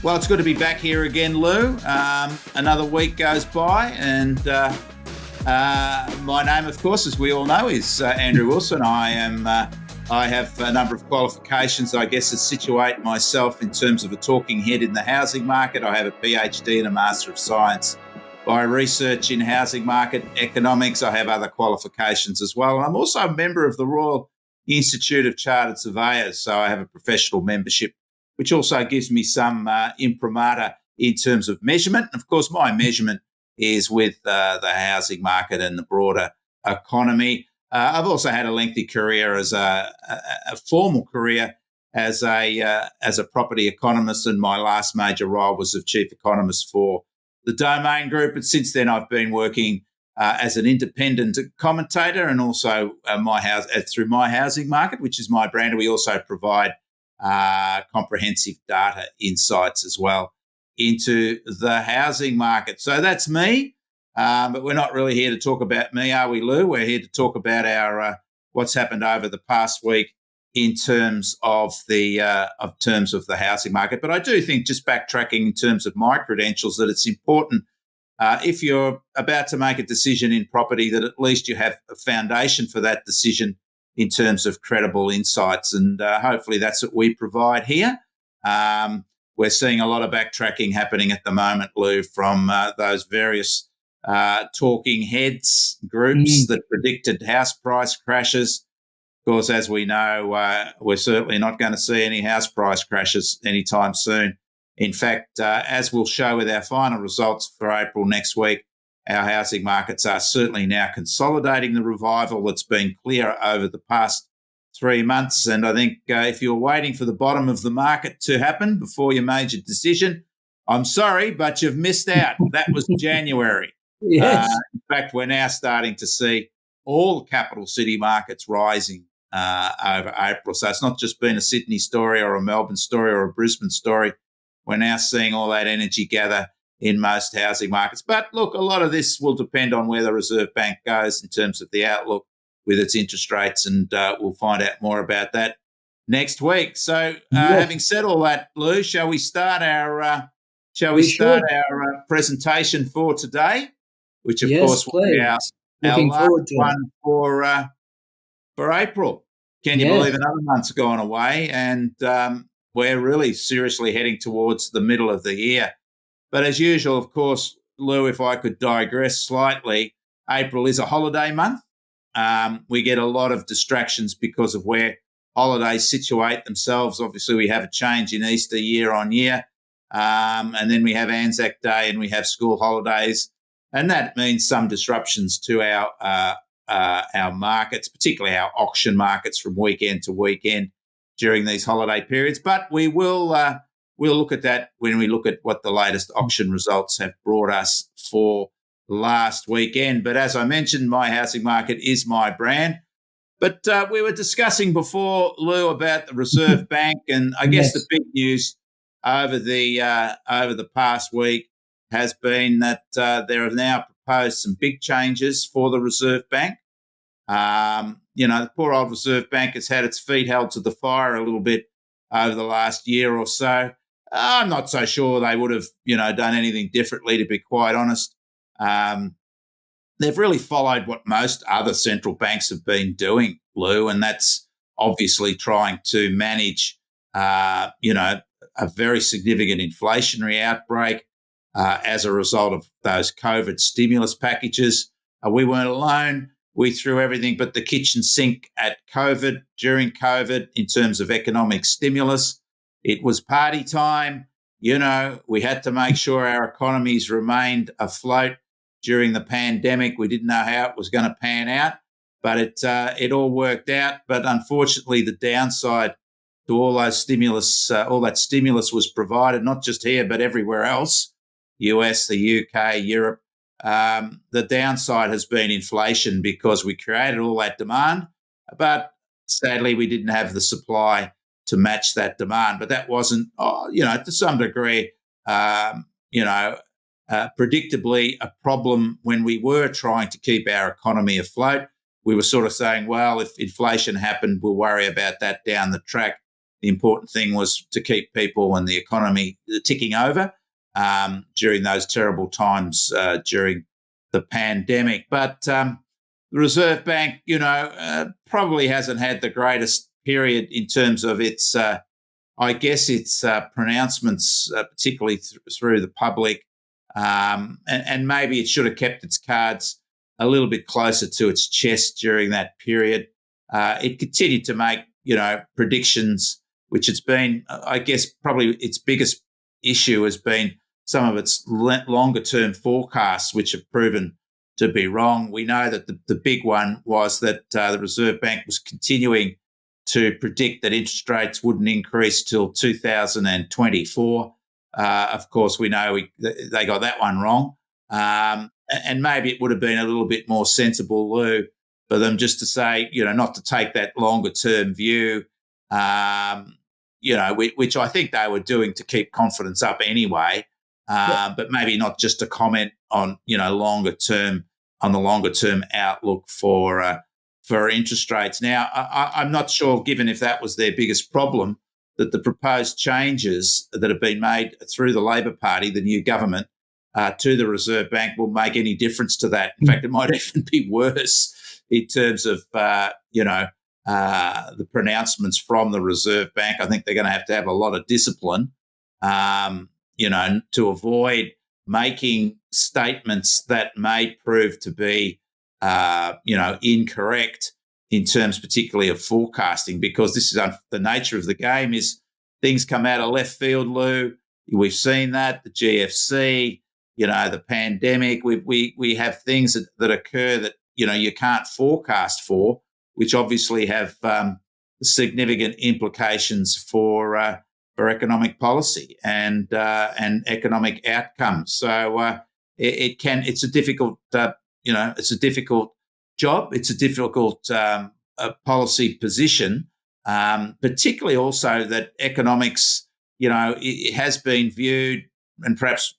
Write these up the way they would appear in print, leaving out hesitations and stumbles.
Well, it's good to be back here again, Lou. Another week goes by, and my name, of course, as we all know, is Andrew Wilson. I have a number of qualifications, I guess, that situate myself in terms of a talking head in the housing market. I have a PhD and a Master of Science by research in housing market economics. I have other qualifications as well. And I'm also a member of the Royal Institute of Chartered Surveyors, so I have a professional membership, which also gives me some imprimatur in terms of measurement. And of course, my measurement is with the housing market and the broader economy. I've also had a lengthy career as a formal career as a property economist, and my last major role was of chief economist for the Domain Group. And since then, I've been working as an independent commentator, and also through My Housing Market, which is my brand. We also provide comprehensive data insights as well into the housing market. So that's me, but we're not really here to talk about me, are we, Lou? We're here to talk about our what's happened over the past week in terms of the housing market. But I do think, just backtracking in terms of my credentials, that it's important if you're about to make a decision in property that at least you have a foundation for that decision in terms of credible insights. And hopefully that's what we provide here. We're seeing a lot of backtracking happening at the moment, Lou, from those various talking heads groups that predicted house price crashes. Of course, as we know, we're certainly not going to see any house price crashes anytime soon. In fact, as we'll show with our final results for April next week, our housing markets are certainly now consolidating the revival that's been clear over the past 3 months. And I think if you're waiting for the bottom of the market to happen before you made your decision, I'm sorry, but you've missed out. That was January. Yes. In fact, we're now starting to see all capital city markets rising over April. So it's not just been a Sydney story or a Melbourne story or a Brisbane story. We're now seeing all that energy gather in most housing markets. But look, a lot of this will depend on where the Reserve Bank goes in terms of the outlook with its interest rates, and we'll find out more about that next week. So having said all that, Lou, shall we start our presentation for today, which of course will be our last one for April. Can you believe another month's gone away, and we're really seriously heading towards the middle of the year. But as usual, of course, Lou, if I could digress slightly, April is a holiday month. We get a lot of distractions because of where holidays situate themselves. Obviously, we have a change in Easter year on year, and then we have Anzac Day and we have school holidays, and that means some disruptions to our markets, particularly our auction markets from weekend to weekend during these holiday periods. But we will we'll look at that when we look at what the latest auction results have brought us for last weekend. But as I mentioned, My Housing Market is my brand. But we were discussing before, Lou, about the Reserve Bank, and I guess the big news over the past week has been that there have now proposed some big changes for the Reserve Bank. The poor old Reserve Bank has had its feet held to the fire a little bit over the last year or so. I'm not so sure they would have, done anything differently, to be quite honest. They've really followed what most other central banks have been doing, Lou, and that's obviously trying to manage, a very significant inflationary outbreak as a result of those COVID stimulus packages. We weren't alone. We threw everything but the kitchen sink at COVID during COVID in terms of economic stimulus. It was party time. We had to make sure our economies remained afloat during the pandemic. We didn't know how it was going to pan out, but it all worked out. But unfortunately, the downside to all that stimulus was provided, not just here, but everywhere else, US, the UK, Europe. The downside has been inflation, because we created all that demand, but sadly we didn't have the supply to match that demand. But that wasn't, to some degree, predictably a problem when we were trying to keep our economy afloat. We were sort of saying, well, if inflation happened, we'll worry about that down the track. the important thing was to keep people and the economy ticking over during those terrible times during the pandemic. But the Reserve Bank, probably hasn't had the greatest period in terms of its, its pronouncements, particularly through the public. And maybe it should have kept its cards a little bit closer to its chest during that period. It continued to make, predictions, which it's been, probably its biggest issue has been some of its longer-term forecasts, which have proven to be wrong. We know that the big one was that the Reserve Bank was continuing to predict that interest rates wouldn't increase till 2024. Of course, we know they got that one wrong. And maybe it would have been a little bit more sensible, Lou, for them just to say, not to take that longer-term view, which I think they were doing to keep confidence up anyway, but maybe not just to comment on, longer-term outlook for interest rates. Now, I'm not sure, given if that was their biggest problem, that the proposed changes that have been made through the Labor Party, the new government, to the Reserve Bank will make any difference to that. In fact, it might even be worse in terms of, the pronouncements from the Reserve Bank. I think they're going to have a lot of discipline, to avoid making statements that may prove to be, incorrect in terms particularly of forecasting, because this is the nature of the game is things come out of left field, Lou. We've seen that, the GFC, the pandemic. We have things that occur that, you can't forecast for, which obviously have significant implications for economic policy and economic outcomes. So it's a difficult, it's a difficult job. It's a difficult policy position, particularly also that economics, it has been viewed, and perhaps,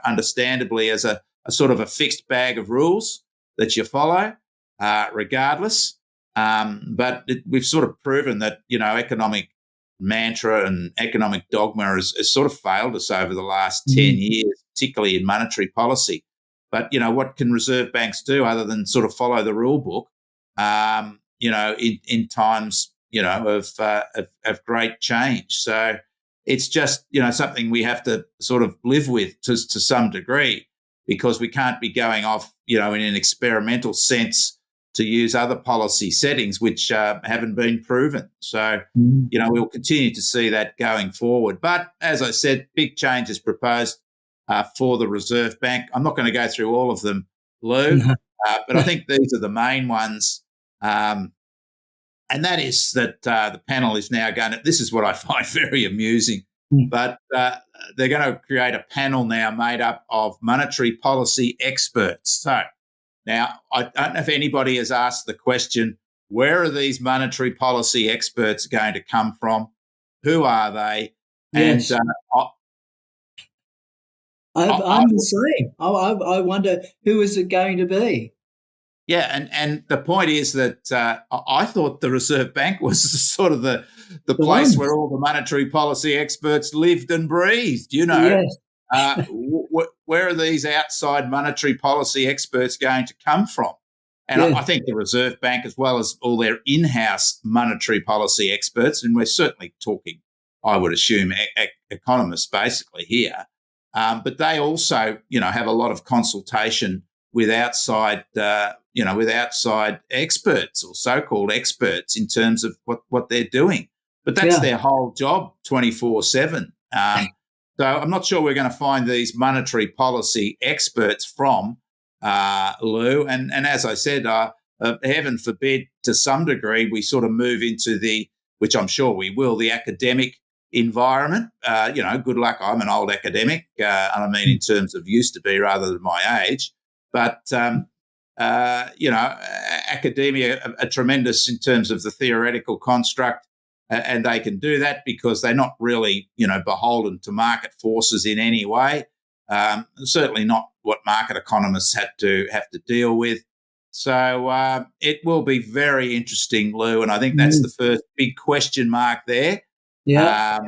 understandably, as a sort of a fixed bag of rules that you follow, regardless. But we've sort of proven that, economic mantra and economic dogma has sort of failed us over the last 10 years, particularly in monetary policy. But, what can reserve banks do other than sort of follow the rule book, in times, of great change? So it's just, something we have to sort of live with to some degree, because we can't be going off, in an experimental sense to use other policy settings which haven't been proven. So, we'll continue to see that going forward. But as I said, big changes proposed for the Reserve Bank. I'm not going to go through all of them, Lou, but I think these are the main ones. And that is that the panel is now going to, this is what I find very amusing, but they're going to create a panel now made up of monetary policy experts. So now I don't know if anybody has asked the question, where are these monetary policy experts going to come from? Who are they? Yes. And I'm the same. I wonder, who is it going to be? Yeah, and the point is that I thought the Reserve Bank was sort of the place where all the monetary policy experts lived and breathed, Yes. Where are these outside monetary policy experts going to come from? And I think the Reserve Bank, as well as all their in-house monetary policy experts, and we're certainly talking, I would assume, economists basically here, but they also, have a lot of consultation with outside, with outside experts or so-called experts in terms of what they're doing. But that's their whole job, 24/7. So I'm not sure we're going to find these monetary policy experts from, Lou. And as I said, heaven forbid, to some degree, we sort of move into which I'm sure we will, the academic environment. Good luck. I'm an old academic, and I mean in terms of used to be rather than my age. But, academia are tremendous in terms of the theoretical construct, and they can do that because they're not really, beholden to market forces in any way. Certainly not what market economists have to deal with. So it will be very interesting, Lou, and I think that's the first big question mark there. Yeah.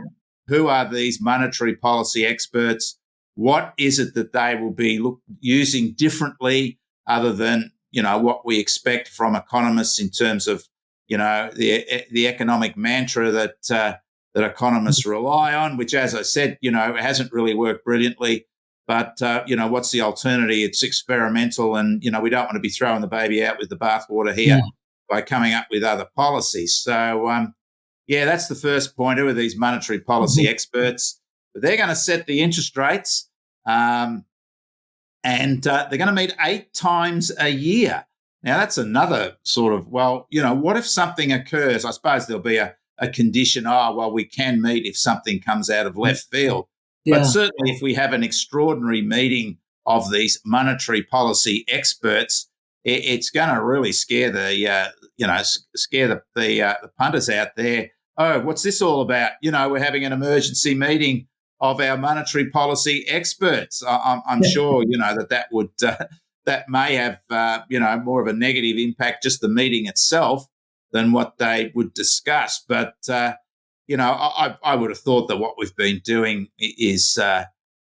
Who are these monetary policy experts? What is it that they will be using differently other than, what we expect from economists in terms of, the economic mantra that economists rely on, which, as I said, hasn't really worked brilliantly. But, what's the alternative? It's experimental, and, we don't want to be throwing the baby out with the bathwater here by coming up with other policies. So, that's the first point. Who are these monetary policy experts? But they're going to set the interest rates, and they're going to meet 8 times a year. Now, that's another sort of, what if something occurs? I suppose there'll be a condition, we can meet if something comes out of left field. But certainly if we have an extraordinary meeting of these monetary policy experts, it's going to really scare the punters out there. Oh, what's this all about? We're having an emergency meeting of our monetary policy experts. I'm sure, that would that may have, more of a negative impact, just the meeting itself, than what they would discuss. But, I would have thought that what we've been doing is,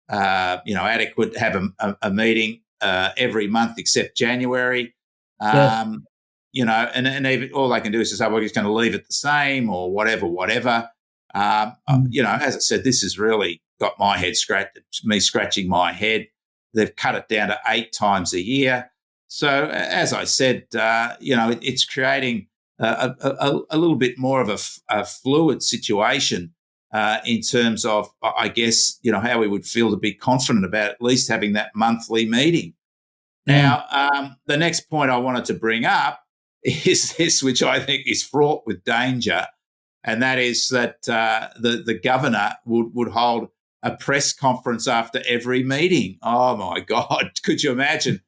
adequate to have a meeting every month except January. And even, all they can do is just say, we're just going to leave it the same or whatever. As I said, this has really got my head scratching my head. They've cut it down to 8 times a year. So, as I said, it's creating a little bit more of a fluid situation in terms of, I guess, how we would feel to be confident about at least having that monthly meeting. Now, the next point I wanted to bring up is this, which I think is fraught with danger, and that is that the governor would hold a press conference after every meeting. Oh, my God, could you imagine?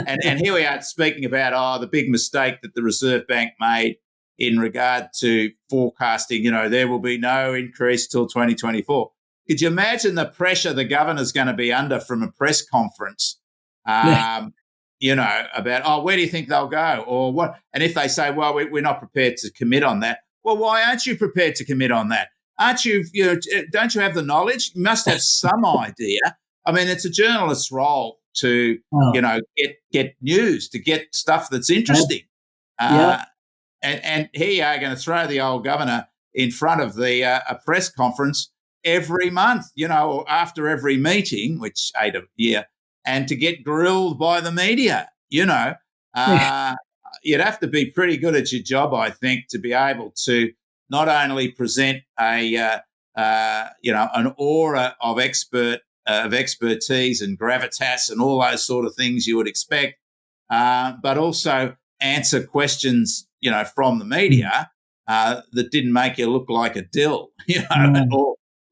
And here we are speaking about, the big mistake that the Reserve Bank made in regard to forecasting, there will be no increase till 2024. Could you imagine the pressure the governor's going to be under from a press conference, about, where do you think they'll go or what? And if they say, well, we're not prepared to commit on that. Well, why aren't you prepared to commit on that? Aren't you, don't you have the knowledge? You must have some idea. I mean, it's a journalist's role to, get news, to get stuff that's interesting. And here you are going to throw the old governor in front of a press conference every month, or after every meeting, which 8 a year, and to get grilled by the media, you'd have to be pretty good at your job, I think, to be able to not only present an aura of expertise and gravitas and all those sort of things you would expect, but also answer questions, from the media that didn't make you look like a dill,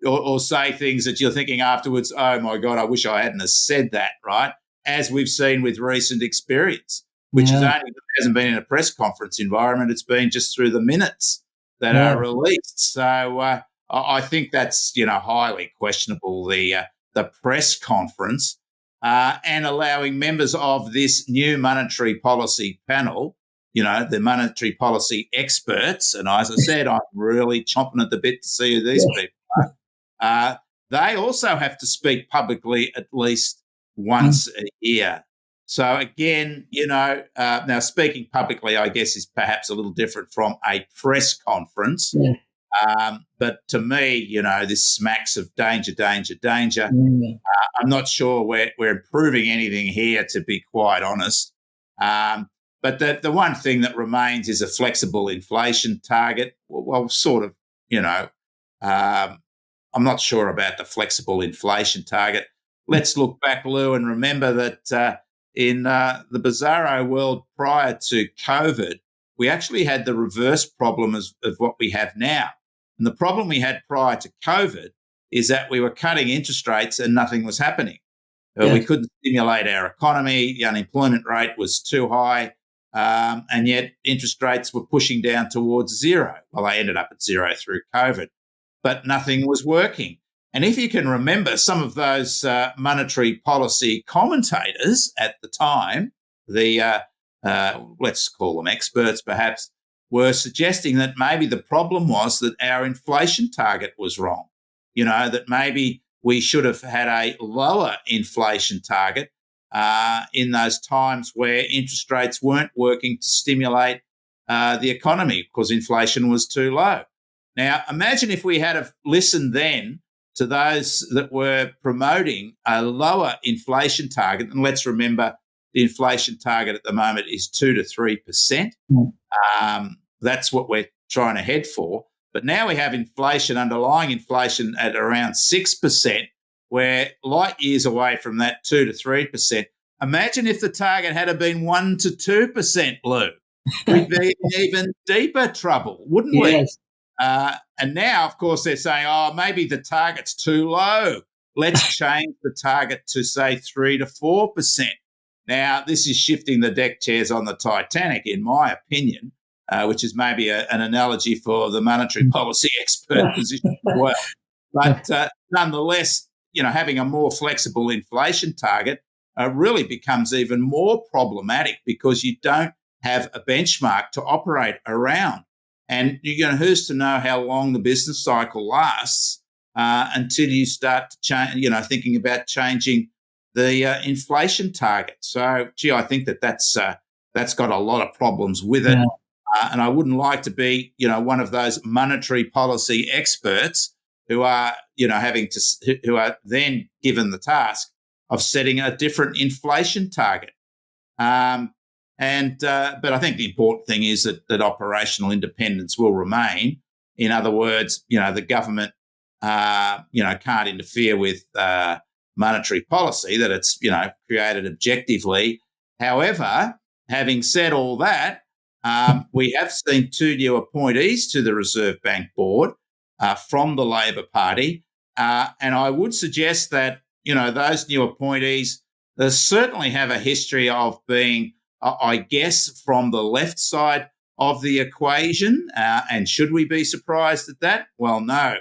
or say things that you're thinking afterwards, oh, my God, I wish I hadn't have said that, right? As we've seen with recent experience, which hasn't been in a press conference environment. It's been just through the minutes that are released. So I think that's, highly questionable, the press conference and allowing members of this new monetary policy panel, the monetary policy experts, and as I said, I'm really chomping at the bit to see who these people are. They also have to speak publicly at least once a year. So again, now speaking publicly, I guess, is perhaps a little different from a press conference. But to me, this smacks of danger. I'm not sure we're improving anything here, to be quite honest. But the one thing that remains is a flexible inflation target. Well, sort of, I'm not sure about the flexible inflation target. Let's look back, Lou, and remember that in the bizarro world prior to COVID, we actually had the reverse problem of what we have now. And the problem we had prior to COVID is that we were cutting interest rates and nothing was happening. We couldn't stimulate our economy. The unemployment rate was too high, and yet interest rates were pushing down towards zero. Well, they ended up at zero through COVID, but nothing was working. And if you can remember, some of those monetary policy commentators at the time, the let's call them experts perhaps, were suggesting that maybe the problem was that our inflation target was wrong. That maybe we should have had a lower inflation target in those times where interest rates weren't working to stimulate the economy because inflation was too low. Now, imagine if we had have listened then to those that were promoting a lower inflation target, and let's remember the inflation target at the moment is 2 to 3%. That's what we're trying to head for. But now we have underlying inflation at around 6%. We're light years away from that 2 to 3%. Imagine if the target had been 1 to 2%, Lou. We'd be in even deeper trouble, wouldn't we? Yes. And now, of course, they're saying, maybe the target's too low. Let's change the target to, say, 3 to 4%. Now, this is shifting the deck chairs on the Titanic, in my opinion, which is maybe an analogy for the monetary policy expert position as well. But nonetheless, having a more flexible inflation target really becomes even more problematic because you don't have a benchmark to operate around. And who's to know how long the business cycle lasts until you start to thinking about changing the inflation target. So, I think that's got a lot of problems with it. Yeah. And I wouldn't like to be, one of those monetary policy experts who are, who are then given the task of setting a different inflation target. But I think the important thing is that operational independence will remain. In other words, the government, can't interfere with monetary policy that it's, created objectively. However, having said all that, we have seen 2 new appointees to the Reserve Bank Board from the Labor Party. And I would suggest that, those new appointees certainly have a history of being, I guess, from the left side of the equation. And should we be surprised at that? Well, no.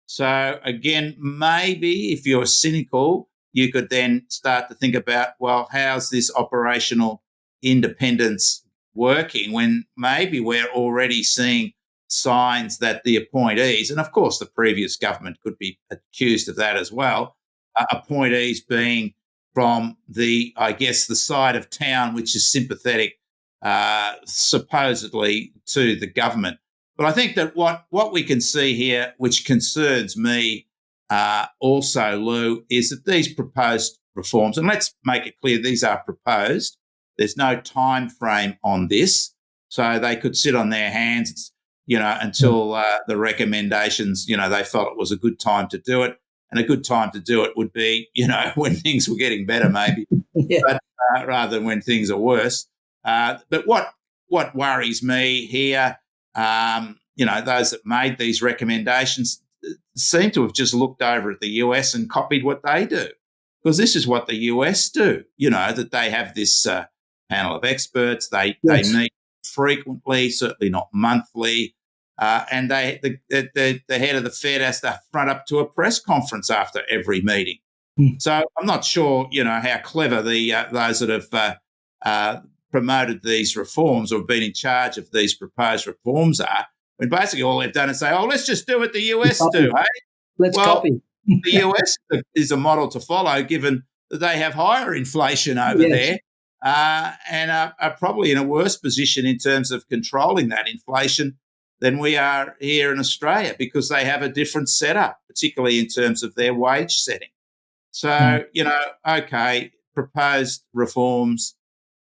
So, again, maybe if you're cynical, you could then start to think about, well, how's this operational independence working when maybe we're already seeing signs that the appointees, and of course the previous government could be accused of that as well, appointees being from the side of town which is sympathetic supposedly to the government. But I think that what we can see here, which concerns me also, Lou, is that these proposed reforms, and let's make it clear, these are proposed. There's no time frame on this, so they could sit on their hands, until the recommendations, they felt it was a good time to do it. And a good time to do it would be, when things were getting better, maybe, yeah. But rather than when things are worse. But what worries me here, those that made these recommendations seem to have just looked over at the US and copied what they do, because this is what the US do. That they have this panel of experts. They meet frequently, certainly not monthly. And the head of the Fed has to front up to a press conference after every meeting. So I'm not sure, how clever those that have promoted these reforms or have been in charge of these proposed reforms are, when basically all they've done is say, let's just do what the US do, hey? Let's copy. The US is a model to follow, given that they have higher inflation over there and are probably in a worse position in terms of controlling that inflation than we are here in Australia, because they have a different setup, particularly in terms of their wage setting. So, proposed reforms,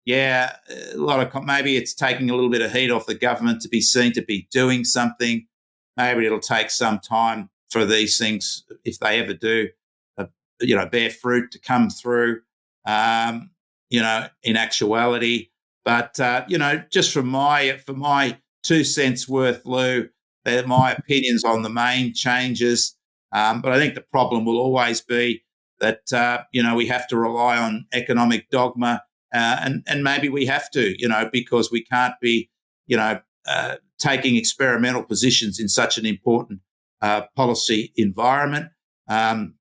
a lot of maybe it's taking a little bit of heat off the government to be seen to be doing something. Maybe it'll take some time for these things, if they ever do, bear fruit, to come through, in actuality. But, just for my 2 cents worth, Lou, my opinions on the main changes. But I think the problem will always be that, we have to rely on economic dogma, and maybe we have to, because we can't be, taking experimental positions in such an important policy environment. But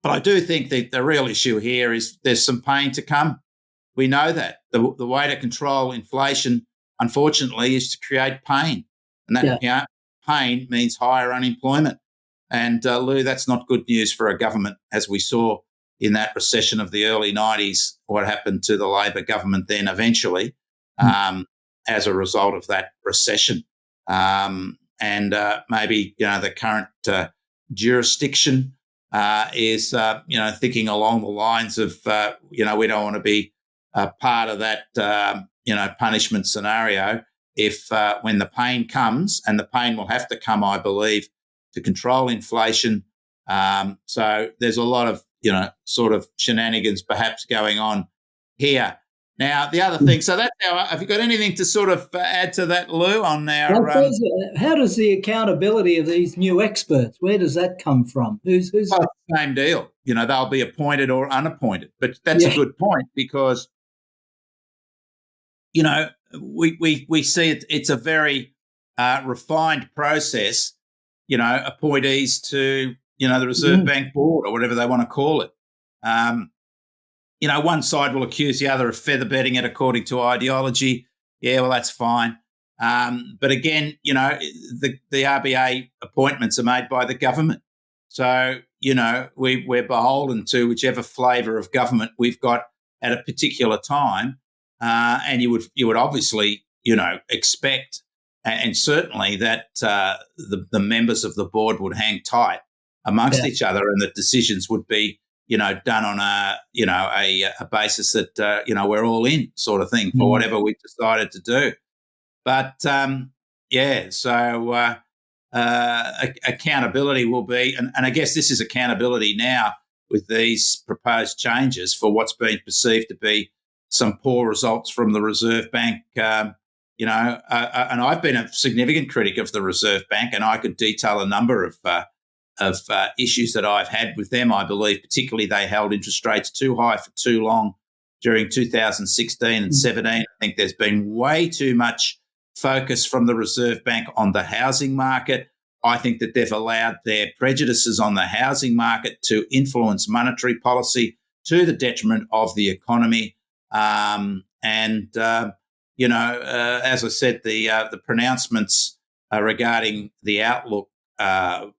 I do think that the real issue here is there's some pain to come. We know that. The way to control inflation unfortunately, is to create pain. And that pain means higher unemployment. And, Lou, that's not good news for a government, as we saw in that recession of the early 90s, what happened to the Labor government then eventually as a result of that recession. And maybe, the current jurisdiction is, thinking along the lines of, we don't want to be part of that, punishment scenario if when the pain comes, and the pain will have to come, I believe, to control inflation. So there's a lot of, sort of shenanigans perhaps going on here. Now, the other thing, so that's have you got anything to sort of add to that, Lou, on our... how does the accountability of these new experts, where does that come from? Who's Well, same deal. They'll be appointed or unappointed. But that's a good point, because, we see it's a very refined process, appointees to, the Reserve Bank Board or whatever they want to call it. One side will accuse the other of feather bedding it according to ideology. Yeah, well, that's fine. But again, the RBA appointments are made by the government. So, we're beholden to whichever flavour of government we've got at a particular time. And you would obviously, expect, and certainly that the members of the board would hang tight amongst each other, and that decisions would be, done on a basis that, we're all in sort of thing for whatever we decided to do. But, so accountability will be, and I guess this is accountability now with these proposed changes for what's been perceived to be some poor results from the Reserve Bank. And I've been a significant critic of the Reserve Bank, and I could detail a number of issues that I've had with them. I believe particularly they held interest rates too high for too long during 2016 and 17. I think there's been way too much focus from the Reserve Bank on the housing market. I think that they've allowed their prejudices on the housing market to influence monetary policy to the detriment of the economy. As I said, the pronouncements regarding the outlook, the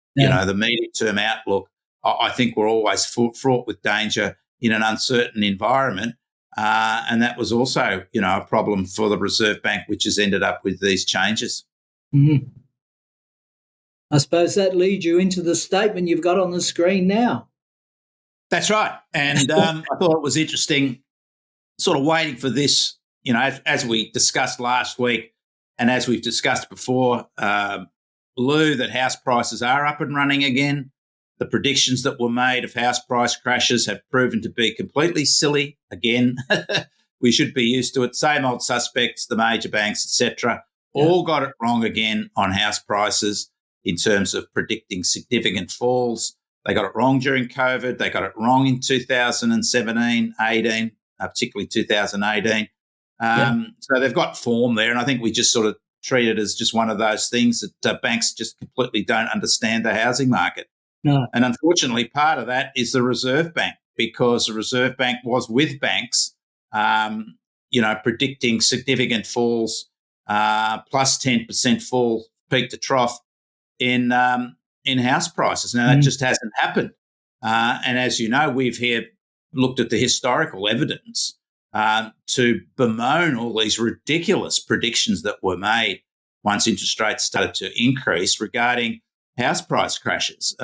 medium-term outlook, I think were always fraught with danger in an uncertain environment. And that was also, a problem for the Reserve Bank, which has ended up with these changes. Mm-hmm. I suppose that leads you into the statement you've got on the screen now. That's right. And I thought it was interesting sort of waiting for this, as we discussed last week and as we've discussed before, Lou, that house prices are up and running again. The predictions that were made of house price crashes have proven to be completely silly. Again, we should be used to it. Same old suspects, the major banks, etc., all got it wrong again on house prices in terms of predicting significant falls. They got it wrong during COVID. They got it wrong in 2017, 18, particularly 2018. So they've got form there, and I think we just sort of treat it as just one of those things that banks just completely don't understand the housing market. No. And unfortunately, part of that is the Reserve Bank, because the Reserve Bank was with banks, predicting significant falls, plus 10% fall peak to trough in house prices. Now, that just hasn't happened. And as you know, we've here looked at the historical evidence to bemoan all these ridiculous predictions that were made once interest rates started to increase regarding house price crashes.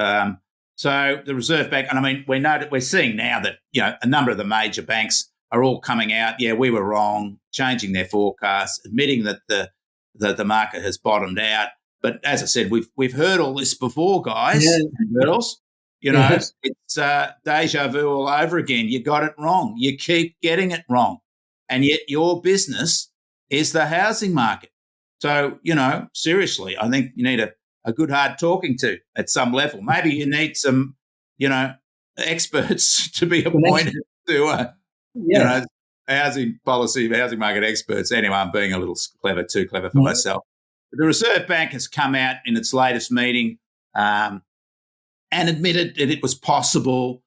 So the Reserve Bank, and I mean, we're seeing now that, a number of the major banks are all coming out, we were wrong, changing their forecasts, admitting that the market has bottomed out. But as I said, we've heard all this before, guys and girls. It's deja vu all over again. You got it wrong. You keep getting it wrong. And yet your business is the housing market. So, seriously, I think you need a good hard talking to at some level. Maybe you need some, experts to be appointed to, housing policy, housing market experts. Anyway, I'm being a little too clever for myself. The Reserve Bank has come out in its latest meeting and admitted that it was possible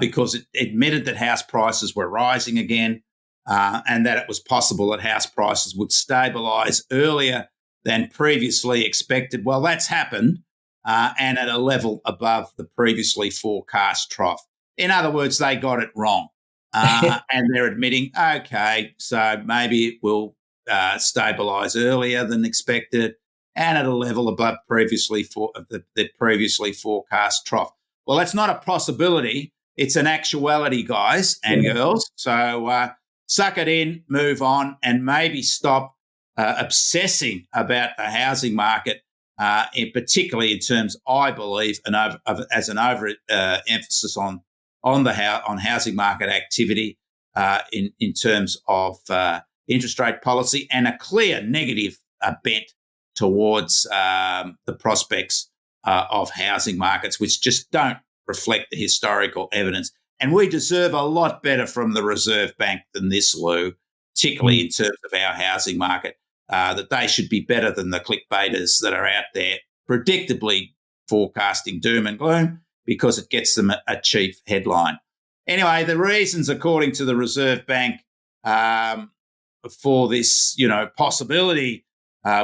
because it admitted that house prices were rising again. and that it was possible that house prices would stabilise earlier than previously expected. Well, that's happened, and at a level above the previously forecast trough. In other words, they got it wrong. And they're admitting, okay, so maybe it will stabilise earlier than expected and at a level above the previously forecast trough. Well, that's not a possibility. It's an actuality, guys and girls. So suck it in, move on, and maybe stop obsessing about the housing market, particularly in terms, I believe, as an emphasis on housing market activity in terms of interest rate policy and a clear negative bent towards the prospects of housing markets, which just don't reflect the historical evidence. And we deserve a lot better from the Reserve Bank than this, Lou, particularly in terms of our housing market, that they should be better than the clickbaiters that are out there predictably forecasting doom and gloom because it gets them a cheap headline. Anyway, the reasons, according to the Reserve Bank, for this, possibility,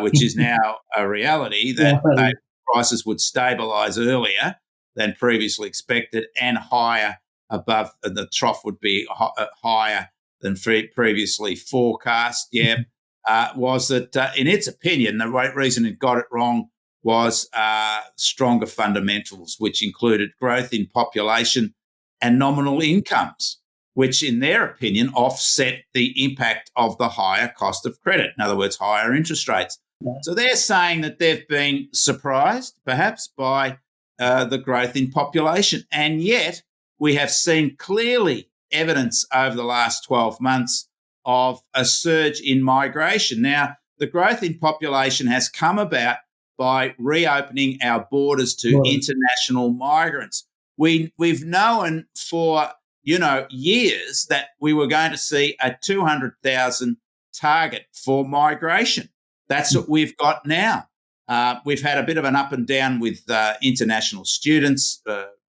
which is now a reality, that prices would stabilise earlier than previously expected and higher above, the trough would be higher than previously forecast, was that, in its opinion, the reason it got it wrong was stronger fundamentals, which included growth in population and nominal incomes, which, in their opinion, offset the impact of the higher cost of credit. In other words, higher interest rates. So they're saying that they've been surprised, perhaps, by the growth in population. And yet we have seen clearly evidence over the last 12 months of a surge in migration. Now, the growth in population has come about by reopening our borders to international migrants. We've known for, years that we were going to see a 200,000 target for migration. That's what we've got now. We've had a bit of an up and down with international students,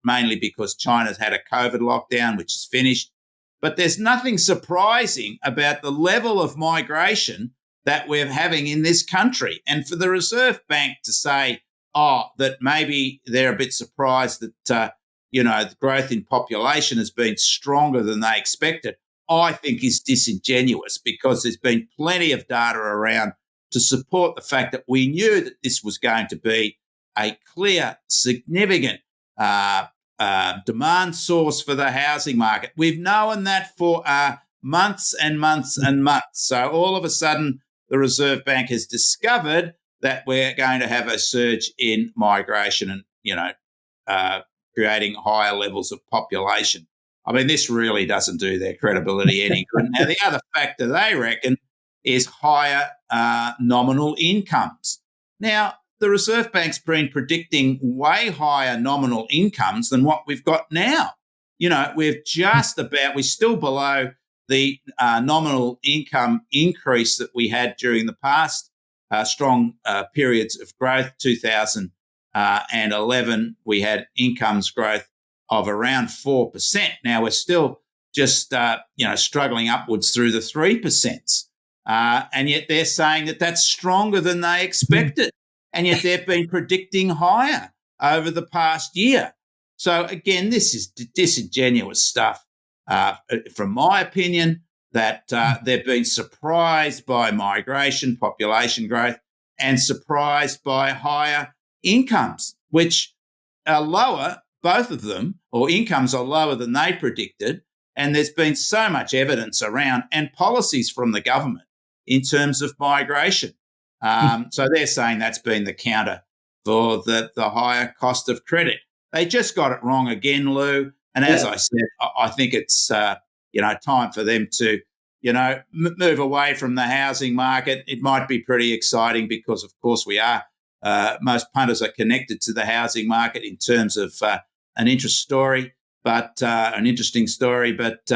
mainly because China's had a COVID lockdown, which is finished. But there's nothing surprising about the level of migration that we're having in this country. And for the Reserve Bank to say, that maybe they're a bit surprised that, the growth in population has been stronger than they expected, I think is disingenuous, because there's been plenty of data around to support the fact that we knew that this was going to be a clear, significant demand source for the housing market. We've known that for months and months and months. So all of a sudden, the Reserve Bank has discovered that we're going to have a surge in migration and, creating higher levels of population. I mean, this really doesn't do their credibility any good. Now, the other factor they reckon is higher nominal incomes. Now, the Reserve Bank's been predicting way higher nominal incomes than what we've got now. We're still below the nominal income increase that we had during the past strong periods of growth. 2011, we had incomes growth of around 4%. Now we're still just, struggling upwards through the 3%. And yet they're saying that that's stronger than they expected. And yet they've been predicting higher over the past year. So, again, this is disingenuous stuff, from my opinion, that they've been surprised by migration, population growth, and surprised by higher incomes, which are lower, both of them, or incomes are lower than they predicted. And there's been so much evidence around and policies from the government in terms of migration. So they're saying that's been the counter for the higher cost of credit. They just got it wrong again, Lou. And as I said, I think it's time for them to move away from the housing market. It might be pretty exciting because, of course, we are. Most punters are connected to the housing market in terms of an interesting story, but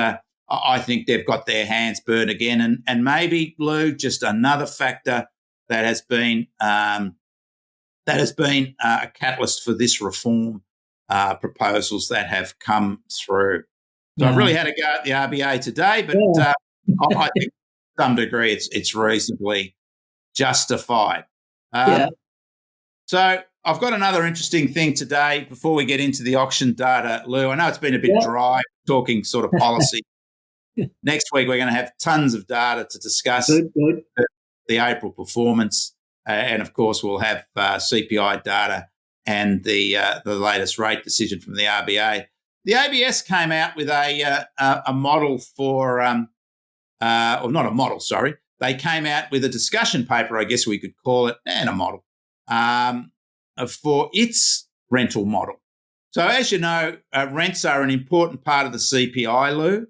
I think they've got their hands burned again. And maybe, Lou, just another factor that has been a catalyst for this reform proposals that have come through. So I've really had a go at the RBA today, but I think to some degree it's reasonably justified. Yeah. So I've got another interesting thing today before we get into the auction data, Lou. I know it's been a bit dry talking sort of policy. Next week, we're going to have tons of data to discuss the April performance. And, of course, we'll have CPI data and the latest rate decision from the RBA. The ABS came out with a model for or not a model, sorry. They came out with a discussion paper, I guess we could call it, and a model for its rental model. So, as you know, rents are an important part of the CPI, Lou.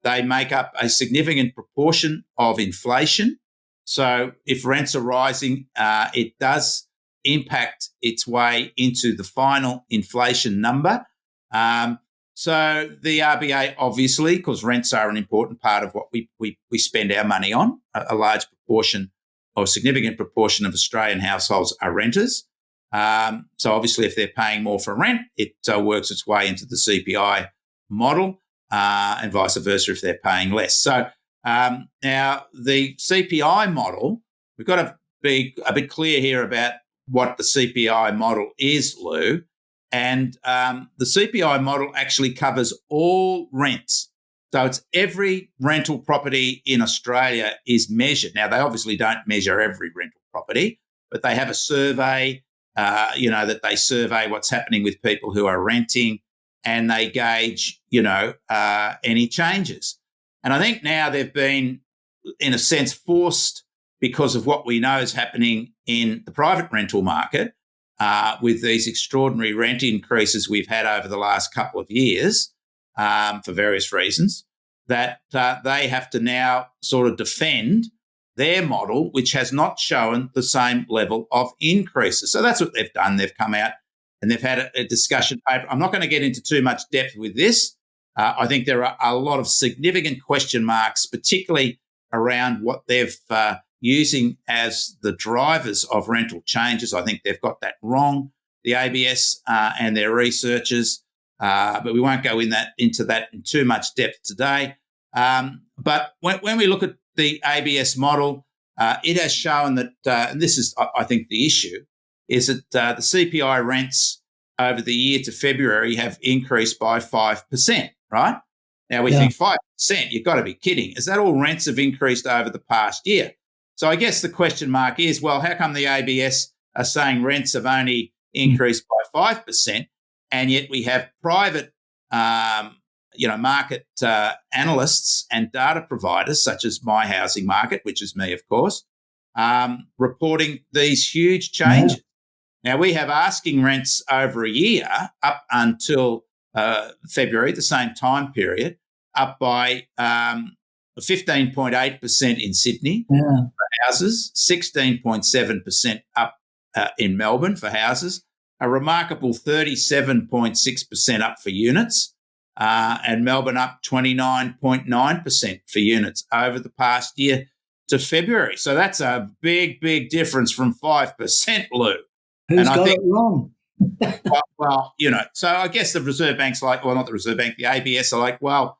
They make up a significant proportion of inflation. So if rents are rising, it does impact its way into the final inflation number. So the RBA, obviously, because rents are an important part of what we spend our money on, a large proportion or a significant proportion of Australian households are renters. So obviously, if they're paying more for rent, it works its way into the CPI model. And vice versa if they're paying less. So now the CPI model, we've got to be a bit clear here about what the CPI model is, Lou. And the CPI model actually covers all rents. So it's every rental property in Australia is measured. Now, they obviously don't measure every rental property, but they have a survey, that they survey what's happening with people who are renting, and they gauge, any changes. And I think now they've been, in a sense, forced because of what we know is happening in the private rental market with these extraordinary rent increases we've had over the last couple of years for various reasons, that they have to now sort of defend their model, which has not shown the same level of increases. So that's what they've done. They've come out and they've had a discussion paper. I'm not going to get into too much depth with this. I think there are a lot of significant question marks, particularly around what they've using as the drivers of rental changes. I think they've got that wrong, the ABS and their researchers, but we won't go into that in too much depth today. But when we look at the ABS model, it has shown that, and this is, I think, the issue, is that the CPI rents over the year to February have increased by 5%, right? Now, we think 5%, you've got to be kidding. Is that all rents have increased over the past year? So I guess the question mark is, well, how come the ABS are saying rents have only increased by 5%, and yet we have private market analysts and data providers such as My Housing Market, which is me, of course, reporting these huge changes. Now, we have asking rents over a year up until February, the same time period, up by 15.8% in Sydney for houses, 16.7% up in Melbourne for houses, a remarkable 37.6% up for units, and Melbourne up 29.9% for units over the past year to February. So that's a big, big difference from 5%, Lou. Who's got it wrong? So I guess the Reserve Bank's like, well, not the Reserve Bank, the ABS are like, well,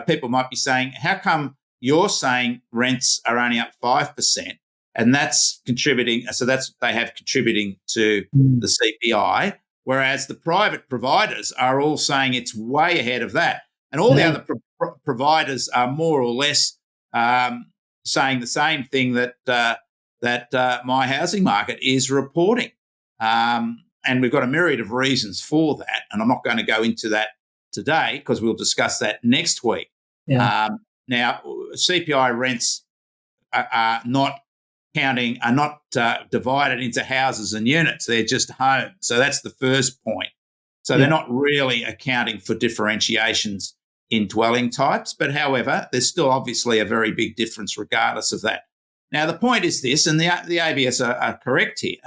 people might be saying, how come you're saying rents are only up 5%? And that's contributing. So they have contributing to the CPI, whereas the private providers are all saying it's way ahead of that. And all the other providers are more or less saying the same thing that My Housing Market is reporting. And we've got a myriad of reasons for that. And I'm not going to go into that today because we'll discuss that next week. Now, CPI rents are not divided into houses and units. They're just homes. So that's the first point. So they're not really accounting for differentiations in dwelling types. But however, there's still obviously a very big difference regardless of that. Now, the point is this, and the ABS are correct here,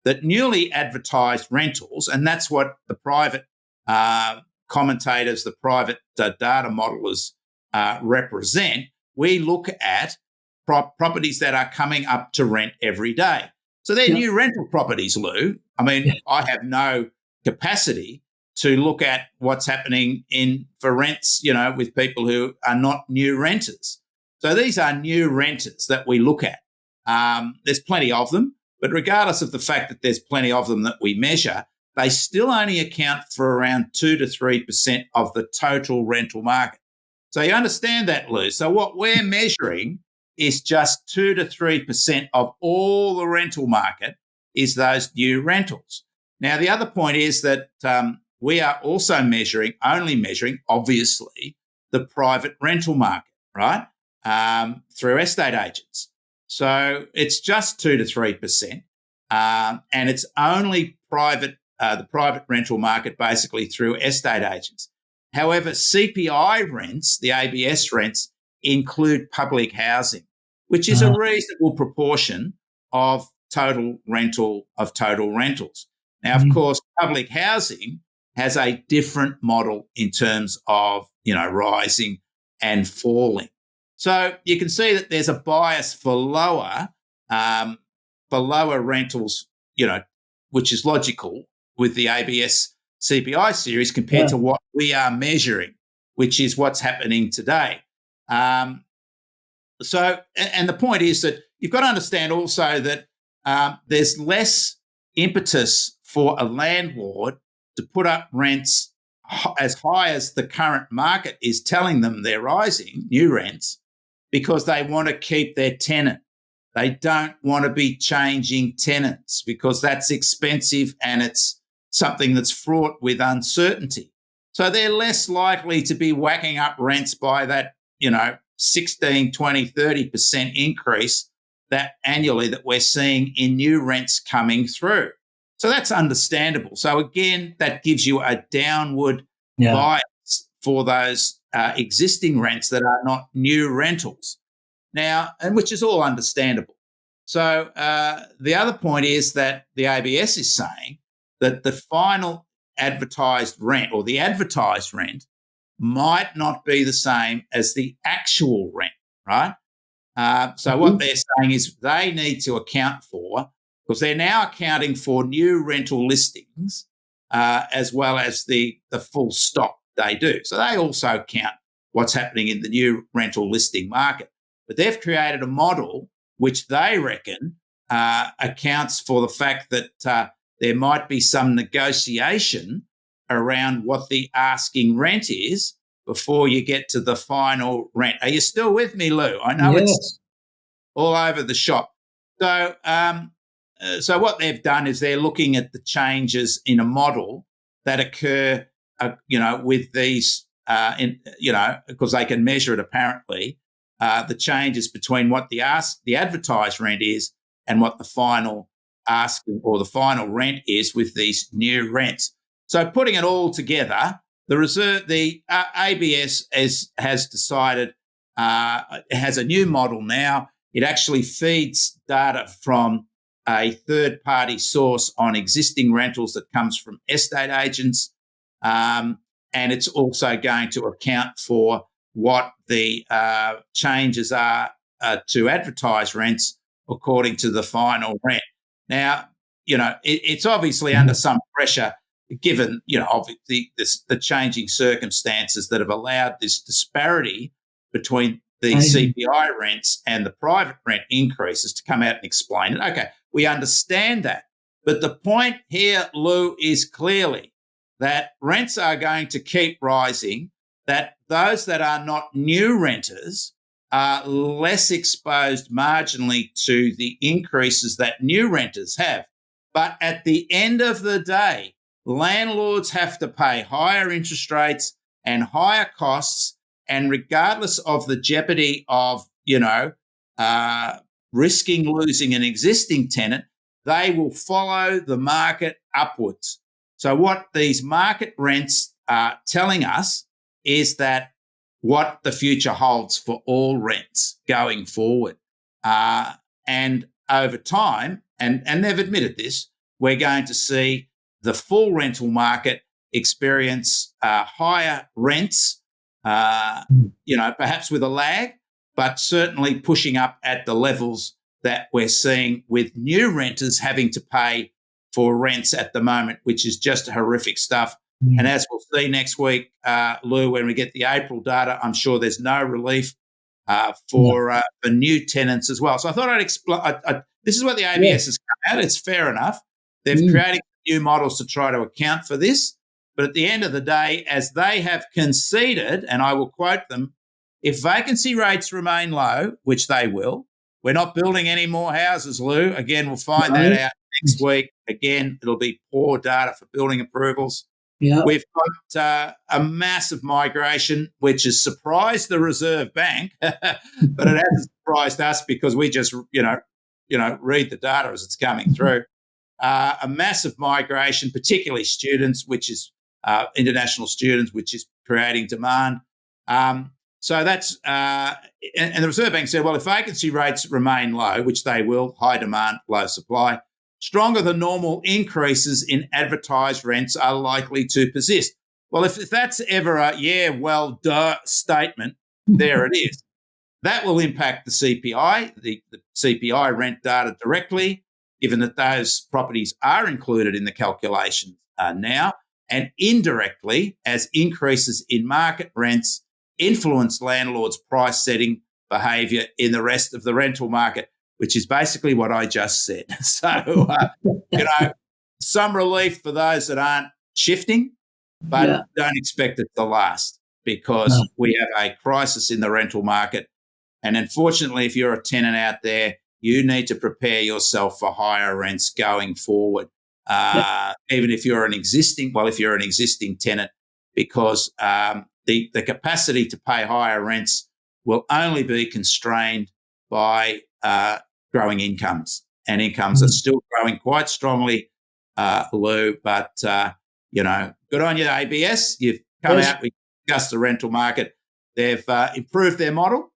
that newly advertised rentals, and that's what the private commentators, the private data modelers represent, we look at properties that are coming up to rent every day. So they're new rental properties, Lou. I mean, I have no capacity to look at what's happening for rents, with people who are not new renters. So these are new renters that we look at. There's plenty of them, but regardless of the fact that there's plenty of them that we measure, they still only account for around 2 to 3% of the total rental market. So you understand that, Lou. So what we're measuring is just 2 to 3% of all the rental market is those new rentals. Now, the other point is that we are also only measuring, obviously, the private rental market, right, through estate agents. So it's just 2 to 3%, and it's only the private rental market basically through estate agents. However, CPI rents, the ABS rents, include public housing, which is a reasonable proportion of total rentals. Now, of course, public housing has a different model in terms of, rising and falling. So you can see that there's a bias for lower rentals, which is logical with the ABS CPI series compared to what we are measuring, which is what's happening today. So the point is that you've got to understand also that there's less impetus for a landlord to put up rents as high as the current market is telling them they're rising, new rents, because they want to keep their tenant. They don't want to be changing tenants because that's expensive and it's something that's fraught with uncertainty. So they're less likely to be whacking up rents by that, 16, 20, 30% increase that annually that we're seeing in new rents coming through. So that's understandable. So again, that gives you a downward bias for those existing rents that are not new rentals. Now, and which is all understandable. So the other point is that the ABS is saying that the final advertised rent or the advertised rent might not be the same as the actual rent, right? So what they're saying is they need to account for, because they're now accounting for new rental listings as well as the full stock they do. So they also count what's happening in the new rental listing market. But they've created a model which they reckon accounts for the fact that there might be some negotiation around what the asking rent is before you get to the final rent. Are you still with me, Lou? I know it's all over the shop. So so what they've done is they're looking at the changes in a model that occur, with these, because they can measure it apparently, the changes between what the advertised rent is and what the final asking or the final rent is with these new rents. So putting it all together, the ABS has decided it has a new model now. It actually feeds data from a third-party source on existing rentals that comes from estate agents, and it's also going to account for what the changes are to advertised rents according to the final rent. Now, it's obviously under some pressure given, obviously the changing circumstances that have allowed this disparity between the CPI rents and the private rent increases to come out and explain it. Okay, we understand that. But the point here, Lou, is clearly that rents are going to keep rising, that those that are not new renters are less exposed marginally to the increases that new renters have. But at the end of the day, landlords have to pay higher interest rates and higher costs, and regardless of the jeopardy of, risking losing an existing tenant, they will follow the market upwards. So what these market rents are telling us is that what the future holds for all rents going forward. And over time, and they've admitted this, we're going to see the full rental market experience higher rents, perhaps with a lag, but certainly pushing up at the levels that we're seeing with new renters having to pay for rents at the moment, which is just horrific stuff And as we'll see next week, Lou, when we get the April data, I'm sure there's no relief for new tenants as well. So I thought I'd explain. This is what the ABS has come out. It's fair enough. They've created new models to try to account for this. But at the end of the day, as they have conceded, and I will quote them, if vacancy rates remain low, which they will, we're not building any more houses, Lou. Again, we'll find that out next week. Again, it'll be poor data for building approvals. Yep. We've got a massive migration, which has surprised the Reserve Bank, but it hasn't surprised us because we just, read the data as it's coming through. A massive migration, particularly students, which is international students, which is creating demand. So that's and the Reserve Bank said, well, if vacancy rates remain low, which they will, high demand, low supply, stronger than normal increases in advertised rents are likely to persist. Well, if that's ever a statement, there it is. That will impact the CPI, the CPI rent data directly, given that those properties are included in the calculations now, and indirectly as increases in market rents influence landlords' price setting behaviour in the rest of the rental market, which is basically what I just said. So, some relief for those that aren't shifting, but don't expect it to last because we have a crisis in the rental market. And unfortunately, if you're a tenant out there, you need to prepare yourself for higher rents going forward, even if you're an existing tenant, because the capacity to pay higher rents will only be constrained by growing incomes. And incomes are still growing quite strongly, Lou, but, good on you, ABS. You've come out, we discussed the rental market. They've improved their model,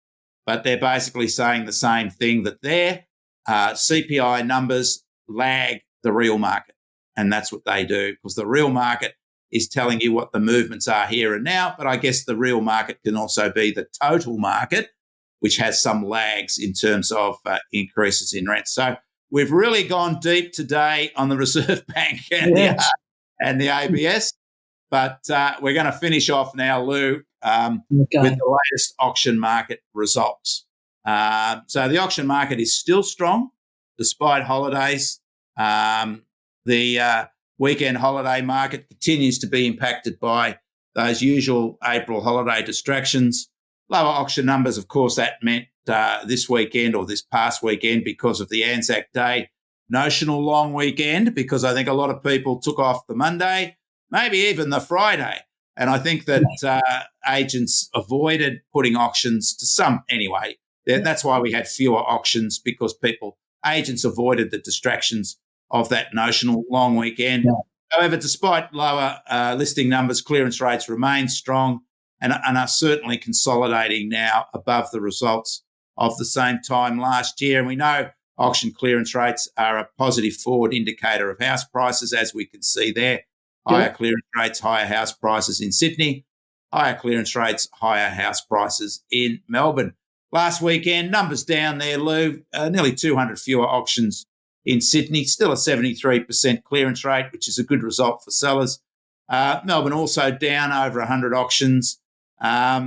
but they're basically saying the same thing, that their CPI numbers lag the real market. And that's what they do, because the real market is telling you what the movements are here and now. But I guess the real market can also be the total market, which has some lags in terms of increases in rent. So we've really gone deep today on the Reserve Bank and the ABS. But we're going to finish off now, Lou, with the latest auction market results. So the auction market is still strong despite holidays. The weekend holiday market continues to be impacted by those usual April holiday distractions. Lower auction numbers, of course, that meant this weekend or this past weekend because of the Anzac Day notional long weekend, because I think a lot of people took off the Monday, maybe even the Friday. And I think that agents avoided putting auctions to some anyway. That's why we had fewer auctions, because agents avoided the distractions of that notional long weekend. Yeah. However, despite lower listing numbers, clearance rates remain strong and are certainly consolidating now above the results of the same time last year. And we know auction clearance rates are a positive forward indicator of house prices, as we can see there. Higher clearance rates, higher house prices in Sydney. Higher clearance rates, higher house prices in Melbourne. Last weekend, numbers down there, Lou, nearly 200 fewer auctions in Sydney, still a 73% clearance rate, which is a good result for sellers. Melbourne also down over 100 auctions, a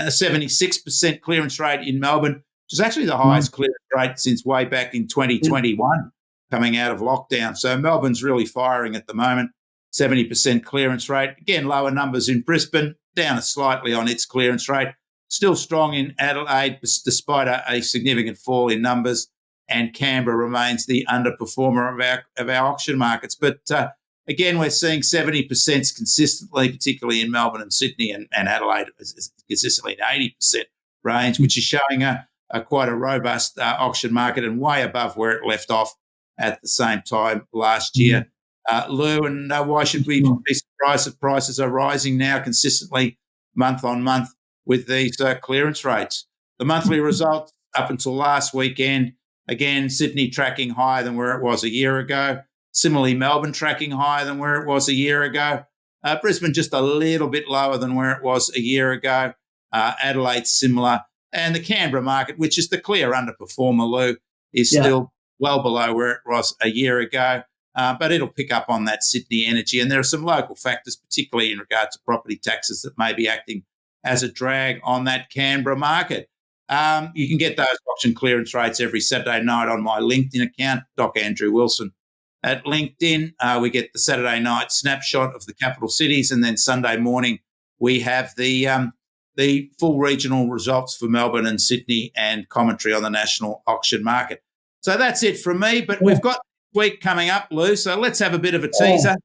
76% clearance rate in Melbourne, which is actually the highest clearance rate since way back in 2021, coming out of lockdown. So Melbourne's really firing at the moment, 70% clearance rate. Again, lower numbers in Brisbane, down slightly on its clearance rate. Still strong in Adelaide, despite a significant fall in numbers. And Canberra remains the underperformer of our auction markets. But again, we're seeing 70% consistently, particularly in Melbourne and Sydney, and Adelaide is consistently in 80% range, which is showing a quite a robust auction market and way above where it left off at the same time last year. Lou, and why should we be surprised that prices are rising now consistently month on month with these clearance rates? The monthly results up until last weekend, again, Sydney tracking higher than where it was a year ago. Similarly, Melbourne tracking higher than where it was a year ago. Brisbane just a little bit lower than where it was a year ago. Adelaide similar. And the Canberra market, which is the clear underperformer, Lou, is still well below where it was a year ago. but it'll pick up on that Sydney energy. And there are some local factors, particularly in regard to property taxes, that may be acting as a drag on that Canberra market. You can get those auction clearance rates every Saturday night on my LinkedIn account, Doc Andrew Wilson at LinkedIn. We get the Saturday night snapshot of the capital cities, and then Sunday morning we have the full regional results for Melbourne and Sydney and commentary on the national auction market. So that's it from me, but we've got week coming up, Lou, so let's have a bit of a teaser.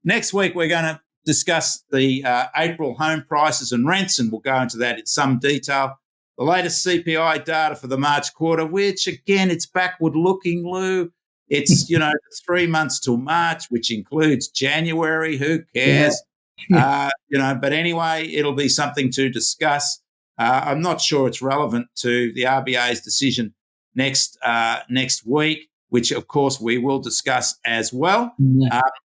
Next week we're going to discuss the April home prices and rents, and we'll go into that in some detail. The latest CPI data for the March quarter, which, again, it's backward-looking, Lou. It's, 3 months till March, which includes January. Who cares? But anyway, it'll be something to discuss. I'm not sure it's relevant to the RBA's decision next week, which, of course, we will discuss as well.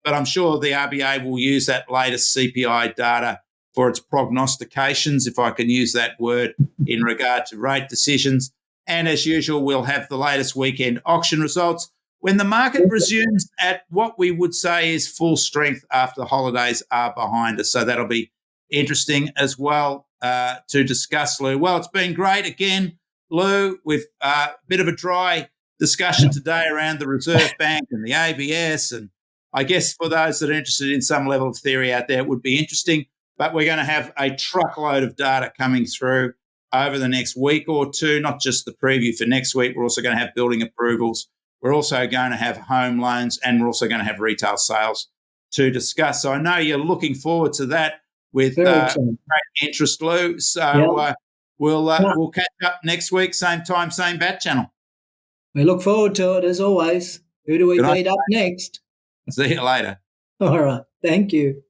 But I'm sure the RBA will use that latest CPI data for its prognostications, if I can use that word, in regard to rate decisions. And as usual, we'll have the latest weekend auction results when the market resumes at what we would say is full strength after the holidays are behind us. So that'll be interesting as well to discuss, Lou. Well, it's been great again, Lou, with a bit of a dry discussion today around the Reserve Bank and the ABS. And I guess for those that are interested in some level of theory out there, it would be interesting. But we're going to have a truckload of data coming through over the next week or two, not just the preview for next week. We're also going to have building approvals. We're also going to have home loans, and we're also going to have retail sales to discuss. So I know you're looking forward to that with great interest, Lou. So we'll catch up next week, same time, same bat channel. We look forward to it, as always. Who do we beat up next? See you later. All right. Thank you.